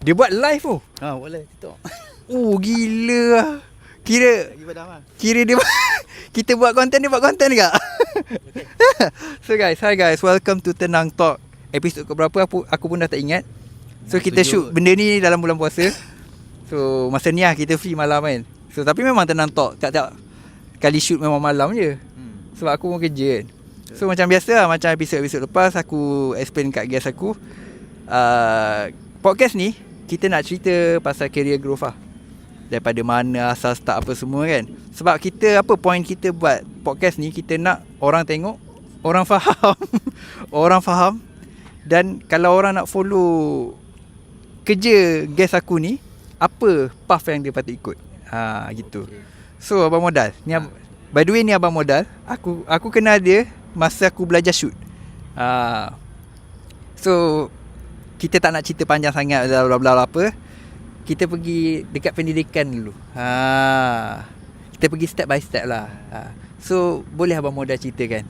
Dia buat live tu. Boleh TikTok. Gila lah. Kira dia kita buat konten, dia buat konten juga. So guys, hi guys, welcome to Tenang Talk. Episod keberapa aku pun dah tak ingat. So kita shoot benda ni dalam bulan puasa. So masa ni lah kita free malam kan. So tapi memang Tenang Talk tiap-tiap kali shoot memang malam je. Sebab aku pun kerja kan. So macam biasa lah, macam episod-episod lepas aku explain kat guest aku, podcast ni kita nak cerita pasal career growth lah. Daripada mana asal start apa semua kan. Sebab kita, apa point kita buat podcast ni, kita nak orang tengok, orang faham. Orang faham. Dan kalau orang nak follow kerja guest aku ni, apa path yang dia patut ikut. Gitu. So abang modal ni, by the way ni abang modal. Aku kenal dia masa aku belajar shoot. So kita tak nak cerita panjang sangat bla bla apa. Kita pergi dekat pendidikan dulu. Kita pergi step by step lah. So boleh abang modal ceritakan.